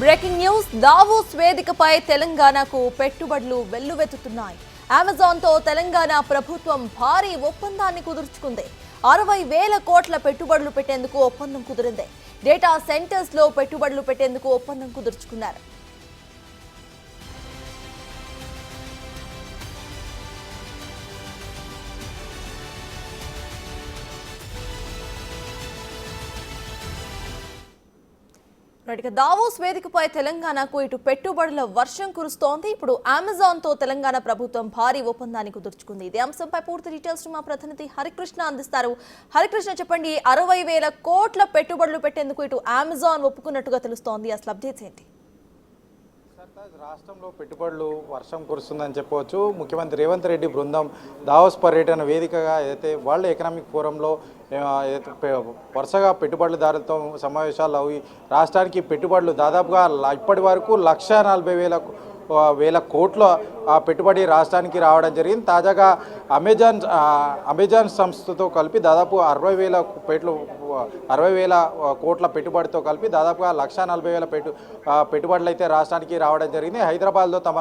Breaking news Davos వేదికపై తెలంగాణకు పెట్టుబడులు వెల్లువెత్తుతున్నాయి. అమెజాన్ తో తెలంగాణ ప్రభుత్వం భారీ ఒప్పందాన్ని కుదుర్చుకుంది. 60,000 కోట్ల పెట్టుబడులు పెట్టేందుకు ఒప్పందం కుదిరింది. డేటా సెంటర్స్ లో పెట్టుబడులు పెట్టేందుకు ఒప్పందం కుదుర్చుకున్నారు. దావోస్ వేదికపై తెలంగాణకు ఇటు పెట్టుబడుల వర్షం కురుస్తోంది. ఇప్పుడు అమెజాన్ తో తెలంగాణ ప్రభుత్వం భారీ ఒప్పందాన్ని కుదుర్చుకుంది. ఇదే అంశంపై పూర్తి డీటెయిల్స్ మా ప్రతినిధి హరికృష్ణ అందిస్తారు. హరికృష్ణ, చెప్పండి, 60,000 కోట్ల పెట్టుబడులు పెట్టేందుకు ఇటు అమెజాన్ ఒప్పుకున్నట్టుగా తెలుస్తోంది. అసలు అప్డేట్స్ ఏంటి? రాష్ట్రంలో పెట్టుబడులు వర్షం కురుస్తుందని చెప్పవచ్చు. ముఖ్యమంత్రి రేవంత్ రెడ్డి బృందం దావోస్ పర్యటన వేదికగా ఏదైతే వరల్డ్ ఎకనామిక్ ఫోరంలో వరుసగా పెట్టుబడులదారులతో సమావేశాలు అవి రాష్ట్రానికి పెట్టుబడులు దాదాపుగా ఇప్పటి వరకు 140,000 కోట్ల పెట్టుబడి రాష్ట్రానికి రావడం జరిగింది. తాజాగా అమెజాన్ సంస్థతో కలిపి దాదాపు 60,000 కోట్ల పెట్టుబడితో కలిపి దాదాపుగా 140,000 పెట్టుబడులు అయితే రాష్ట్రానికి రావడం జరిగింది. హైదరాబాద్లో తమ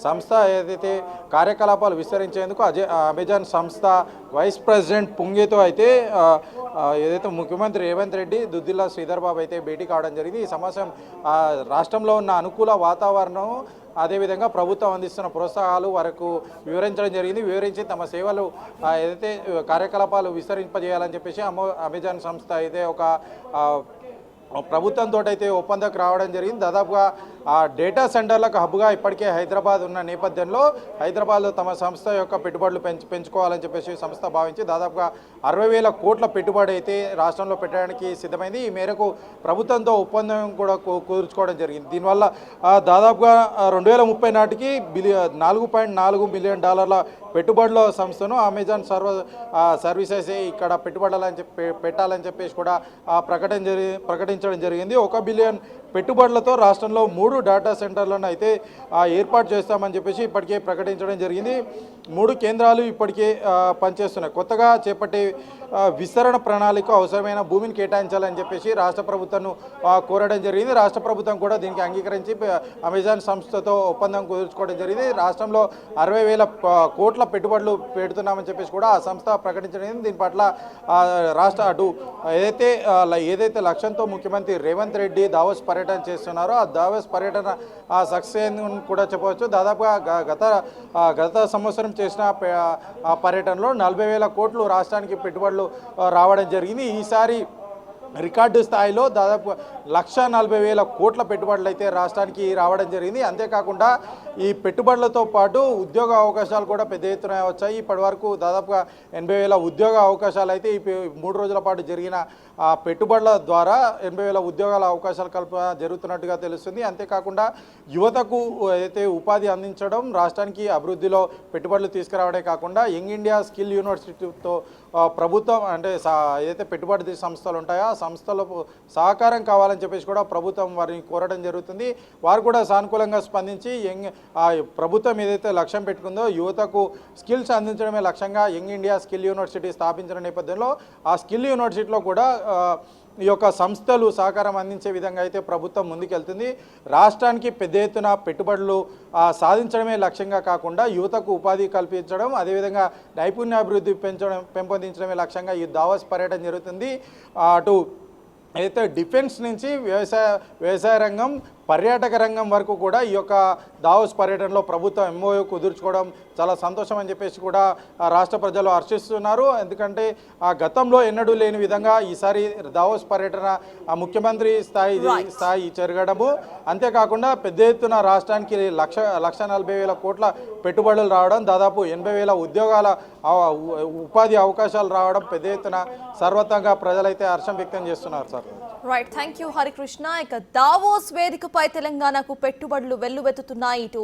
సంస్థ ఏదైతే కార్యకలాపాలు విస్తరించేందుకు అమెజాన్ సంస్థ వైస్ ప్రెసిడెంట్ పుంగేతో అయితే ఏదైతే ముఖ్యమంత్రి రేవంత్ రెడ్డి, దుద్దిల్లా శ్రీధర్ బాబు అయితే భేటీ కావడం జరిగింది. ఈ సమావేశం రాష్ట్రంలో ఉన్న అనుకూల వాతావరణం, అదేవిధంగా ప్రభుత్వం అందిస్తున్న ప్రోత్సాహాలు వరకు వివరించడం జరిగింది. వివరించి తమ సేవలు ఏదైతే కార్యకలాపాలు విస్తరింపజేయాలని చెప్పేసి అమెజాన్ సంస్థ అయితే ఒక ప్రభుత్వంతో అయితే ఒప్పందకు రావడం జరిగింది. దాదాపుగా డేటా సెంటర్లకు హబ్గా ఇప్పటికే హైదరాబాద్ ఉన్న నేపథ్యంలో హైదరాబాద్లో తమ సంస్థ యొక్క పెట్టుబడులు పెంచుకోవాలని చెప్పేసి సంస్థ భావించి దాదాపుగా 60,000 కోట్ల పెట్టుబడి అయితే రాష్ట్రంలో పెట్టడానికి సిద్ధమైంది. ఈ మేరకు ప్రభుత్వంతో ఒప్పందం కూడా కుదుర్చుకోవడం జరిగింది. దీనివల్ల దాదాపుగా 2030 నాటికి $4.4 బిలియన్ పెట్టుబడుల సంస్థను అమెజాన్ సర్వీసెస్ ఇక్కడ పెట్టాలని చెప్పేసి కూడా ప్రకటించడం జరిగింది. 1 బిలియన్ పెట్టుబడులతో రాష్ట్రంలో 3 డేటా సెంటర్లను అయితే ఏర్పాటు చేస్తామని చెప్పేసి ఇప్పటికే ప్రకటించడం జరిగింది. 3 కేంద్రాలు ఇప్పటికే పనిచేస్తున్నాయి. కొత్తగా చేపట్టే విస్తరణ ప్రణాళిక అవసరమైన భూమిని కేటాయించాలని చెప్పేసి రాష్ట్ర ప్రభుత్వాన్ని కోరడం జరిగింది. రాష్ట్ర ప్రభుత్వం కూడా దీనికి అంగీకరించి అమెజాన్ సంస్థతో ఒప్పందం కుదుర్చుకోవడం జరిగింది. రాష్ట్రంలో 60,000 కోట్ల పెట్టుబడులు పెడుతున్నామని చెప్పేసి కూడా ఆ సంస్థ ప్రకటించడం. దీని పట్ల రాష్ట్ర ఏదైతే లక్ష్యంతో ముఖ్యమంత్రి రేవంత్ రెడ్డి దావోస్ పర్యటన చేస్తున్నారో ఆ దావోస్ పర్యటన సక్సెస్ కూడా చెప్పవచ్చు. దాదాపుగా గత సంవత్సరం చేసిన పర్యటనలో 40,000 కోట్లు రాష్ట్రానికి పెట్టుబడులు రావడం జరిగింది. ఈసారి రికార్డు స్థాయిలో దాదాపు 140,000 కోట్ల పెట్టుబడులు అయితే రాష్ట్రానికి రావడం జరిగింది. అంతేకాకుండా ఈ పెట్టుబడులతో పాటు ఉద్యోగ అవకాశాలు కూడా పెద్ద ఎత్తున వచ్చాయి. ఇప్పటి వరకు దాదాపుగా 80,000 ఉద్యోగ అవకాశాలు అయితే ఈ 3 రోజుల పాటు జరిగిన పెట్టుబడుల ద్వారా 80,000 ఉద్యోగాల అవకాశాలు కల్పన జరుగుతున్నట్టుగా తెలుస్తుంది. అంతేకాకుండా యువతకు అయితే ఉపాధి అందించడం, రాష్ట్రానికి అభివృద్ధిలో పెట్టుబడులు తీసుకురావడమే కాకుండా యంగ్ ఇండియా స్కిల్ యూనివర్సిటీతో ప్రభుత్వం అంటే ఏదైతే పెట్టుబడి సంస్థలు ఉంటాయో ఆ సంస్థలకు సహకారం కావాలని చెప్పేసి కూడా ప్రభుత్వం వారిని కోరడం జరుగుతుంది. వారు కూడా సానుకూలంగా స్పందించి ప్రభుత్వం ఏదైతే లక్ష్యం పెట్టుకుందో యువతకు స్కిల్స్ అందించడమే లక్ష్యంగా యంగ్ ఇండియా స్కిల్ యూనివర్సిటీ స్థాపించిన నేపథ్యంలో ఆ స్కిల్ యూనివర్సిటీలో కూడా ఈ యొక్క సంస్థలు సహకారం అందించే విధంగా అయితే ప్రభుత్వం ముందుకెళ్తుంది. రాష్ట్రానికి పెద్ద ఎత్తున పెట్టుబడులు సాధించడమే లక్ష్యంగా కాకుండా యువతకు ఉపాధి కల్పించడం, అదేవిధంగా నైపుణ్యాభివృద్ధి పెంపొందించడమే లక్ష్యంగా ఈ దావోస్ పర్యటన జరుగుతుంది. అటు అయితే డిఫెన్స్ నుంచి వ్యవసాయ రంగం, పర్యాటక రంగం వరకు కూడా ఈ యొక్క దావోస్ పర్యటనలో ప్రభుత్వం ఎంఓయూ కుదుర్చుకోవడం చాలా సంతోషం అని చెప్పేసి కూడా రాష్ట్ర ప్రజలు హర్షిస్తున్నారు. ఎందుకంటే గతంలో ఎన్నడూ లేని విధంగా ఈసారి దావోస్ పర్యటన ముఖ్యమంత్రి స్థాయి జరగడము, అంతేకాకుండా పెద్ద ఎత్తున రాష్ట్రానికి 140,000 కోట్ల పెట్టుబడులు రావడం, దాదాపు 80,000 ఉపాధి అవకాశాలు రావడం పెద్ద ఎత్తున సర్వత్రంగా ప్రజలైతే హర్షం వ్యక్తం చేస్తున్నారు. Sir right, thank you Harikrishna. ఇక దావోస్ వేదికపై తెలంగాణకు పెట్టుబడులు వెల్లువెత్తుతున్నాయి. ఇటు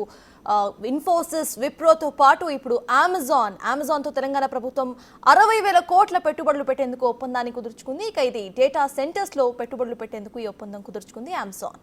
ఇన్ఫోసిస్, విప్రోతో పాటు ఇప్పుడు అమెజాన్ తో తెలంగాణ ప్రభుత్వం 60,000 కోట్ల పెట్టుబడులు పెట్టేందుకు ఒప్పందాన్ని కుదుర్చుకుంది. ఇక ఇది డేటా సెంటర్స్ లో పెట్టుబడులు పెట్టేందుకు ఈ ఒప్పందం కుదుర్చుకుంది అమెజాన్.